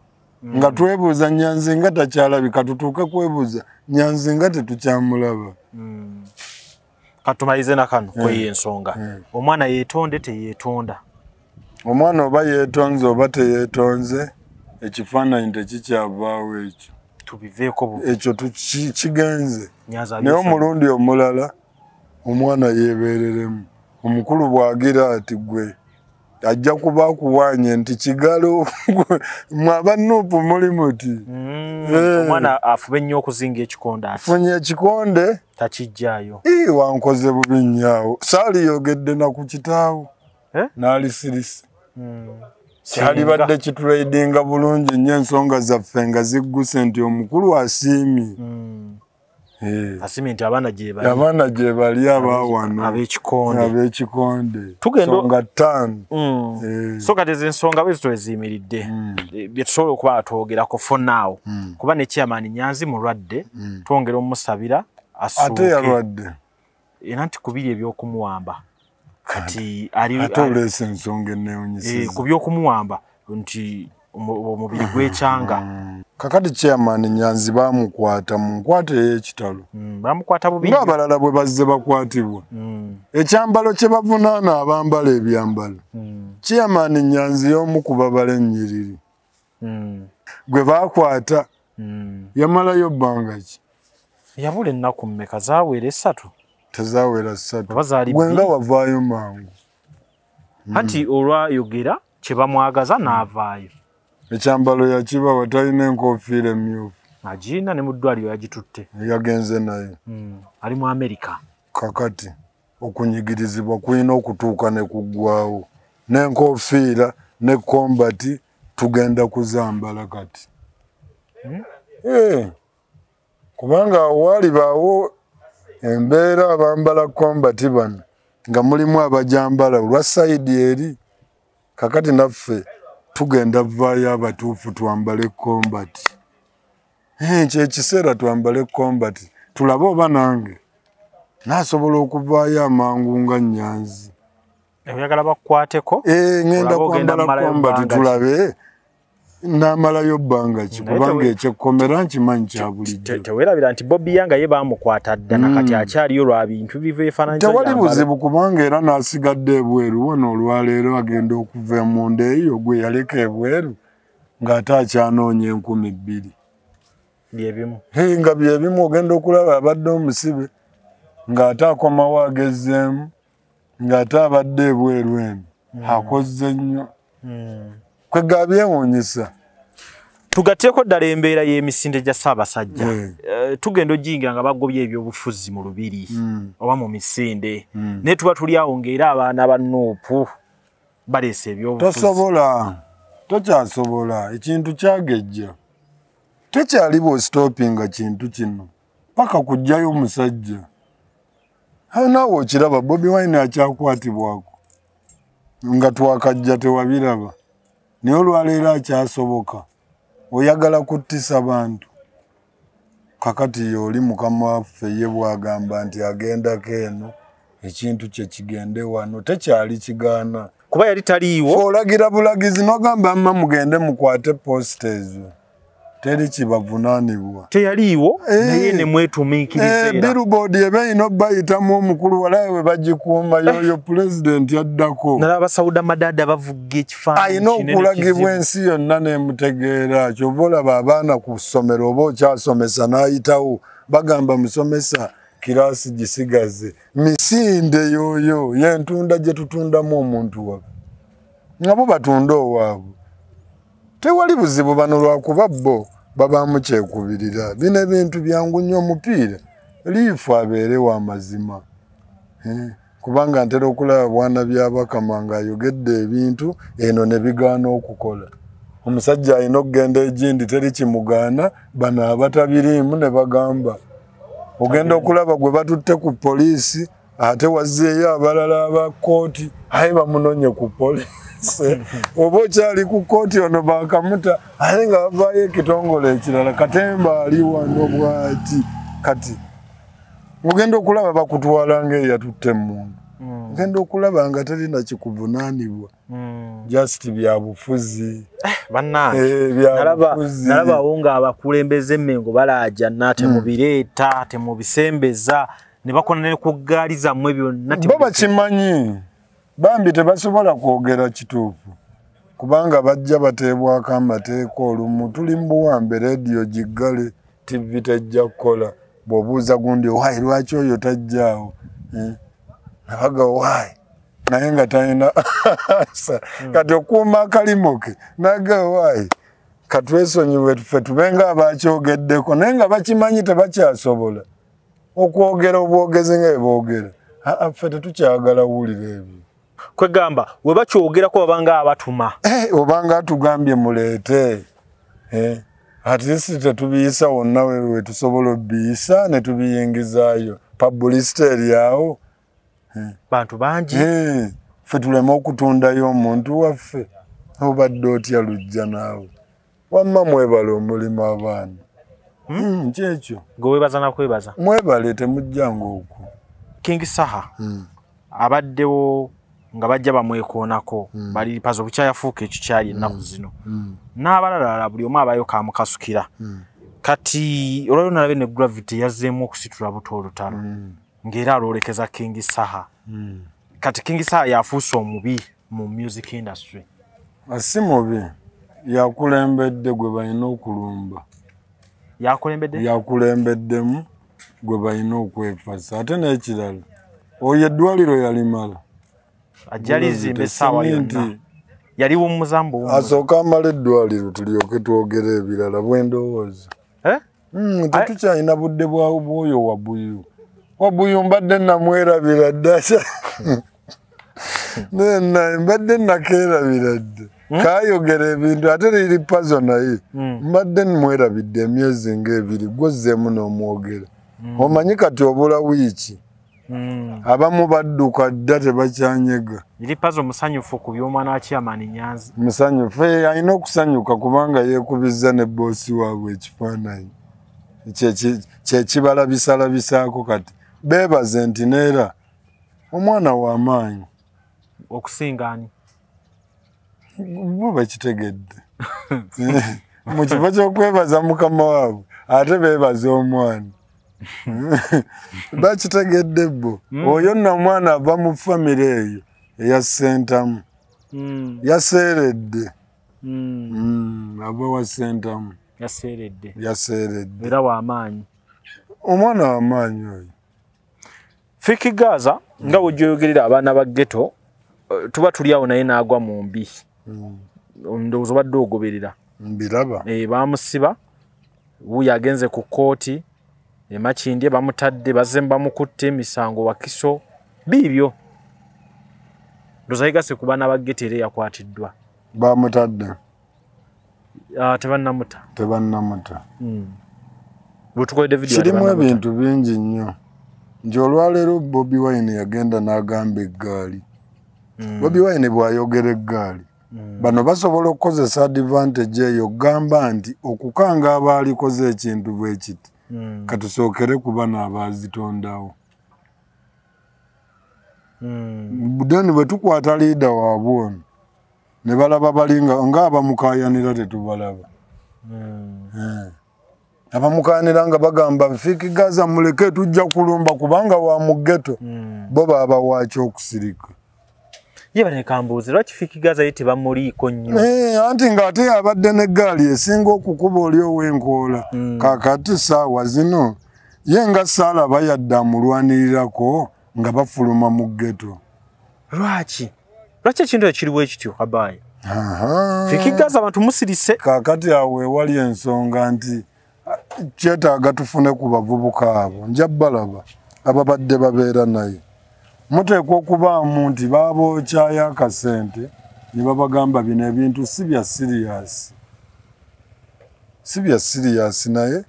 nga twebuuza Nyanzi nga takyalabika tutuuke kwebuuza Nyanzi nga tetukyamulaba. Katumayize na kano kwe ensonga. Omwana yeetonde teyeetonda. Omwana oba yeetonze oba teyeetonze ekifaananyi tekikyavaawo ekyo. Tubiveeko bubi. Ekyo kigenze. Naye omulundi omulala omwana yeebeereremu. Omukulu bw'agira ati gwe ajja kuba akuwaanye nti kigalo mwaba Nuupu muli muti. Omwana afube nnyo okuzinga ekikonde ati. Funye ekikonde takijjaayo. Wankoze bubi nnyo. Saaliyogedde na ku kitaawo. N'alisirisa. Kyalibadde kitradinga bulungi nnyo ensonga zaffe nga zigguse nti omukulu asiimye. Asiimye nti abaana gye bali abaawano ab'ekikonde. Nsonga ttaano. So kati ensonga bwe zito eziyimiridde bye tusobola okuba atwogerako for now. Kuba ne Chairman Nyanzi mulwadde twongera omusabira asuuke. Ate yalwadde. Era nti kubiri eby'okumuwamba. Kati ate oleese ensonga enneewunyisiza. Ku by'okumuwamba nti omubiri gw'ekyanga. Kakati Chairman Nyanzi baamukwata mu nkwata ey'ekitalo. Baamukwata bubi. Ng'abalala bwe bazze bakwatibwa. Ekyambalo kye bavunaana abambala ebyambalo. Chairman Nyanzi y'omu ku babala ennyiriri. Gwe baakwata yamalayo bbanga ki? Yabula ennaku mmeka zaawera 3? Tezaawera 3. Gwe nga wavaayo mangu. Anti olwayogera kye bamwagaza n'avaayo. Ekyambalo yakibawa talina enkofiira emmyufu. Agiina ne mu ddwaliro yagitutte. Yagenze naye. Ali mu Amerika. Kakati okunyigirizibwa kulina okutuuka ne kuggwawo. N'enkofiira ne kombati tugenda kuzambala kati. Kubanga walibaawo embeera abambala kombati bano nga mulimu abajambala olwa sayidi eri. Kakati naffe tugenda vaayo abatuufu twambale kombati. Kyekiseera twambale kombati. Tulabe oba nange naasobola okuvaayo amangu nga Nyanzi. Oyagala bakukwateko? Ngenda kwambala kombati tulabe n'amalayo bbanga ki kubanga ekyekkomera nkimanyi kya bulijjo. Teweerabira nti Bobi Yanga ye baamukwata dda nakati akyaliyo lwa bintu biva efaananyi. Tewali buzibu kubanga era n'asigadde ebweru wano olwaleero agenda okuva munda eyo gwe yaleka ebweru ng'ate akyanoonya 2,000. Byebimu. Nga byebimu ogenda okulaba abadde omusibe ng'ate akomawo agezzeemu ng'ate abadde ebweru eno akozze nnyo. Kwe gabyewuunyisa. tugateeko ddala embeera y'emisinde gya Ssaabasajja. Tugenda ojingira nga bagobye ebyobufuzi mu lubiri oba mu misinde. Naye tuba tuli awo ng'era abaana ba Nuupu baleese ebyobufuzi. Tokyasobola ekintu kyagejja. Tekyali bw'ositopinga kintu kino paka kujjayo omusajja. Naawe okiraba Bobi Wine akyakwatibwako nga twakajja tewabiraba. Naye olwaleero akyasoboka. Oyagala kuttisa bantu. Kakati oli mukama waffe ye bwagamba nti agendako eno ekintu kye kigende wano tekyali kigaana. Kuba yali taliiwo. Olagira bulagizi n'ogamba mma mugende mukwate posters. Teri kibavunaanibwa. Teyaliiwo naye ne mwetumiikiriza. Billboard ebeeyina obbayitamu omukulu walawe we bagikuuma yoyo pulezidenti yaddako. Nalaba Sauda Madada bavuga ekifaananyi ayina okulagibwa ensi yonna n'emutegeera. Kyova olaba abaana ku ssomero oba okyasomesa n'ayitawo bagamba musomesa kiraasi gisigaze. Misinde yoyo y'entunda gye tutundamu omuntu waffe. Nabo batunda owaabwe. Tewali buzibu bano lwakuba bo babaamu kyekubirira. Bino ebintu byangu nnyo omupiira. Liifu abeere wa mazima. Kubanga ntera okulaba bwana by'Abakama ng'ayogedde ebintu eno ne bigaana okukola. Omusajja alina okugenda egindi teri kimugaana bano abatabiriimu ne bagamba. Ogenda okulaba gwe batutte ku poliisi ate wazzeeyo abalala aba kooti aye bamunonye ku poliisi. Oba okyali ku kooti ono bakamuta ate nga bavaayo ekitongole ekirala Katemba ali wano bwati kati ogenda okulaba bakutwala ng'eyatutte emmundu. Ogenda okulaba nga terina kikuvunaanibwa. Just bya bufuzi. Bannange nalaba awo ng'abakulembeze Mmengo balaajanna temubireeta temubisembeza ne bakola ne ku ggaali zammwe byonna. Bo bakimanyi. Bambi tebasobola kwogera kituufu kubanga bajja bateebwako amateeka olumu tuli mbuwambe rediyo giggale TV tejja kukola bw'obuuza gundi waayi lwaki oyo tajjaawo nabaga waayi naye nga talina kati okuuma akalimo ke naga waayi katwesonyiwe ffe tubenga abakyogeddeko naye nga bakimanyi tebakyasobola okwogera obwogezi nga boogera ffe tetukyagala wulira ebyo. Kwegamba we bakyogerako babanga abatuma obanga atugambye muleete at least tetubiyisa wonna we tusobola obiyisa ne tubiyingizaayo publicity eryawo bantu bangi ffe tuleme okutundayo omuntu waffe obadde otya lujja naawe wamma mwebale omulimu abaana kyekyo gwe weebaza nakwebaza mwebale temujjanga okwo. King Saha abaddewo nga bajja bamwekoonako bali pazo bukyayafuuka ekyo kyali ennaku zino n'abalalala buli omu abayo kamukasukira kati olwaliro nalabe ne Gravity yazzeemu okusitula buto olutalo ng'era alwolekeza King Saha kati King Saha yafuuse omubi mu music industry. Si mubi yakulembedde gwe balina okulumba yakulembeddemu gwe balina okwefasa ate n'ekirala oyo eddwaliro yalimala ajalizimba essaawa yonna yali wumuzambu asooka amala eddwaliro tulyoke twogere ebirala bwendowooza tetukyalina budde bwoyo wabuyu mbadde namwerabira dda mbadde nakeerabira dda kayogera ebintu ate liri pazo naye mbadde mwerabidde emyezi ng'ebiri gwozzeemu n'omwogera omanyi kati obula wiiki abamu badduka dda tebakyanyega. Iri pazo musanyufu ku by'omwana wa Chairman Nyanzi. Musanyufu alina okusanyuka kubanga yeekubizza ne boosi waabwe ekifaananyi kyekibalabisalabisaako kati beebaze nti neera omwana w'amaanyi okusinga ani bo bakitegedde mu kifo ky'okwebaza mukama waabwe ate beebaze omwana bakitegedde bo oyo nno omwana ava mu famire eyo eyasentamu yaseeredde ava wasentamu yaseeredde era w'amaanyi omwana w'amaanyi oyo. Fiki Gaza nga bw'ogyogerera abaana ba ghetto tuba tuli awo naye n'agwa mu mbi ndowooza obadde ogoberera mbiraba bamusiba wuyo agenze ku kooti Makindye bamutadde bazemba mukutte emisango Wakiso bibyo ndozaiga se kubana bagetere yakwatiddwa bamutadde tebannamuta butukoledde video kirimu ebintu bingi nnyo nti olwaleero Bobi Wine yagenda n'agamba eggaali Bobi Wine bw'ayogera eggaali bano basobola okukozesa advantage eyo gamba nti okukanga abaalikoze ekintu bwe kiti katusookere ku bano abaazitondawo then bwe tukwata liida waabwe ono ne balaba balinga ng'abamukayanira tetubalaba abamukayanira nga bagamba Fiiki Gaza muleke tujja kulumba kubanga wa mu ghetto bo baba waaki okusirika yeba ne kambuuzi lwaki Fiiki Gaza ye tebamuliiko nnyo anti ng'ate abadde n'eggaali esinga okukuba oli ow'enkoola kaakati saawa zino ye nga saalaba yadde amulwanirirako nga bafuluma mu ghetto lwaki ekintu ekiriwo ekityo Kabaayi Fiiki Gaza abantu musirise kaakati awo ewali ensonga nti kyetaaga tufune ku bavubuka abo nja balaba ababadde babeera naye muteekwa okubaamu nti baabookyayo akasente ne babagamba bino ebintu si bya siriyasi naye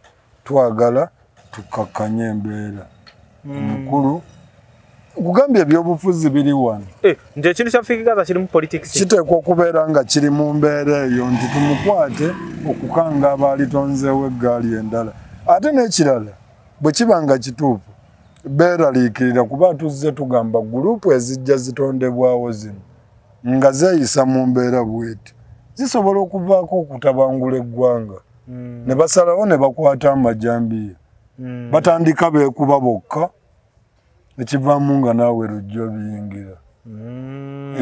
twagala tukakkanye embeera omukulu kugambye ebyobufuzi biri wano nti ekintu kya Fiiki Gaza kiri mu politics kiteekwa okubeera nga kiri mu mbeera eyo nti tumukwate okukanga abaalitonzeewo eggaali endala ate n'ekirala bwe kiba nga kituufu beeraliikirira kuba tuzze tugamba gurupu ezijja zitondebwawo zino nga zeeyisa mu mbeera bweti zisobola okuvaako okutabangula eggwanga ne basalawo ne bakwata amajambiya batandika beekuba bokka ekivaamu nga naawe lujjo biyingira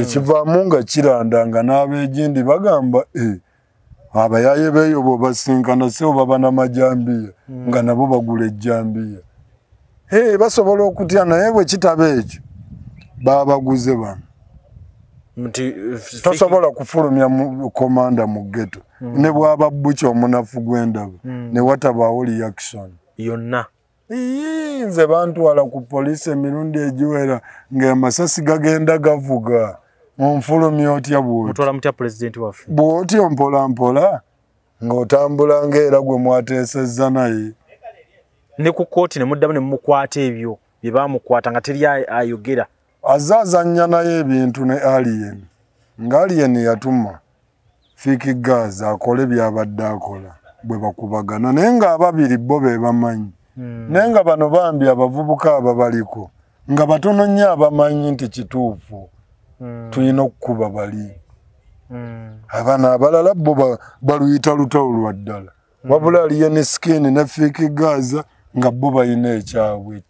ekivaamu nga kiranda nga n'abeegindi bagamba abayaye beeyo bw'obasinkana so baba n'amajambiya nga nabo bagula ejjambiya basobola okutya naye bwe kitaba ekyo baabaguze bano tosobola kufulumya komanda mu ghetto ne bwaba bbuki omunafu gw'endaba ne watabaawo reaction yonna nze bantwala ku poliisi emirundi egiwera ng'amasasi gagenda gavuga onfulumya otya bw'otyo mpolampola ng'otambula ng'era gwe mwateesezza naye ne ku kooti ne muddamu ne mumukwata ebyo bye baamukwata nga teri ayogera azaazannya naye ebintu ne alien nga alien yatuma Fiiki Gaza akole byabadde akola bwe bakubagana naye ng'ababiri bo be bamanyi naye nga bano bambi abavubuka ababaliko nga batono nnyo abamanyi nti kituufu tulina okukuba bali abaana abalala bo baluyita lutalo lwa ddala wabula aliye ne skini ne Fiiki Gaza nga bo balina ekyabwe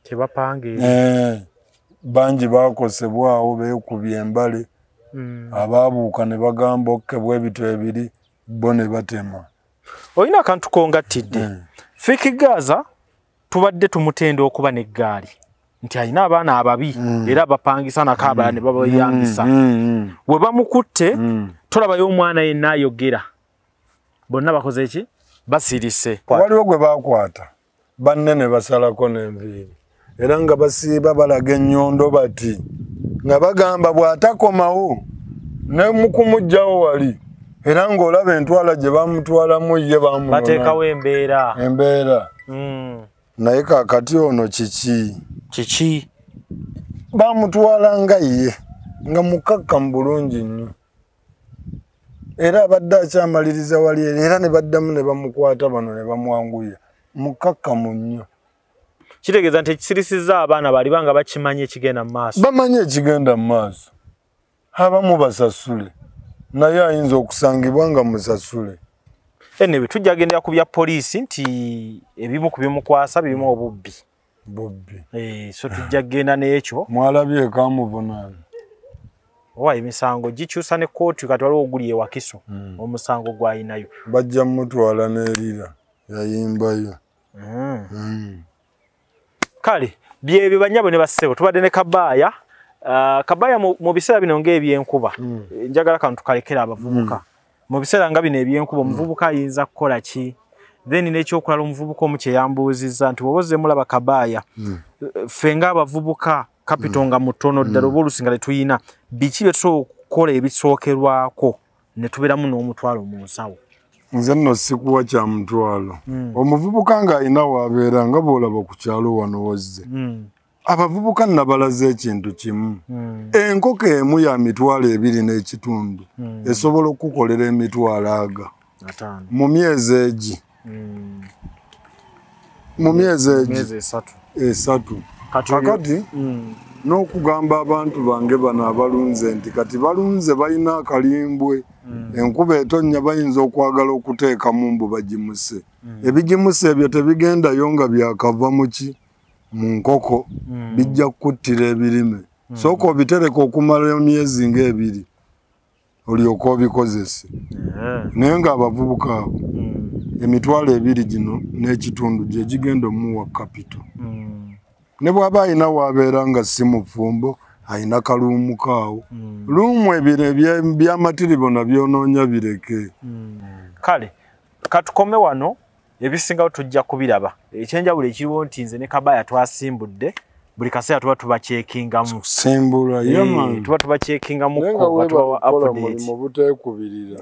tebapange bangi bakosebwawo beekubye embale abaabuuka ne bagamba okkebwa ebito ebiri bo ne batema olina akantu kongattidde Fiiki Gaza tubadde tumutenda okuba n'eggaali nti alina abaana ababi era bapangisa nakaabala ne babayambisa bwe bamukutte tolabayo omwana yenna ayogera bonna bakoze eki basirise waliwo gwe bakwata banne ne basalako n'enviiri era nga basiiba balaga ennyondo bati nga bagamba bw'atakomawo ne mukumugjawo wali era ng'olaba entwala gye bamutwalamu ye bateekawo embeera naye kaakati ono kiki bamutwala nga ye nga mukakkamu bulungi nnyo era abadde akyamaliriza wali era ne baddamu ne bamukwata bano ne bamwanguya mukakkamu nnyo kitegeeza nti ekisirisizza abaana bali banga bakimanyi ekigenda mu maaso bamanyi ekigenda mu maaso abamu basasule naye ayinza okusangibwa nga musasule ene tujja agendera ku bya poliisi nti ebimu ku bimukwasa birimu obubbi so tujja genda n'ekyo mwalabye kamuvunaana emisango gikyusa ne kooti kati waliwo oguli Wakiso omusango gw'alinayo bajja mutwala n'erira yayimbayo kale byebyo banyabo ne bassebo tubadde ne Kabaaya mu biseera bino ng'ebyenkuba njagala kano tukalekera abavubuka mu biseera nga bino ebyenkuba omuvubuka ayinza kukola ki then n'ekyokulala omuvubuka omu kye yambuuzizza nti woboze mulaba kabaaya ffe ng'abavubuka kapito nga mutono ddala oba olusinga tetuyina biki bye tusobola okukola ebisookerwako ne tubeeramu n'omutwalo mu nsawo nze nno sikuwa kya mutwalo omuvubuka ng'alina waabeera nga bw'olaba ku kyalo wano wazze abavubuka nabalaze ekintu kimu enkoko emu ya mitwalo 2.5 esobola okukolera emitwalo aga mu myezi egi esatu kakati n'okugamba abantu bange bano abalunze nti kati balunze balina akalimbwe enkuba etonnya bayinza okwagala okuteekamu mbu bagimuse ebigimuse ebyo tebigendayo nga byakava muki mu nkoko bijja kukuttira ebirime sooka obitereka okumala emyezi ng'ebiri olyoka obikozese naye ng'abavubuka abo emitwalo 2 gino n'ekitundu gye gigenda omuwa kapito ne bw'aba alina waabeera nga si mufumbo alina kaluumu kaawo luumu ebiro ebyamatiribo nabyonoonya bireke kale katukome wano ebisingawo tujja kubiraba ekyenjawulo ekiriwo nti nze ne kabaaya twasimbudde buli kaseera tuba tubakyekingamu simbula tuba tubakyekingamu mulimu buteekubirira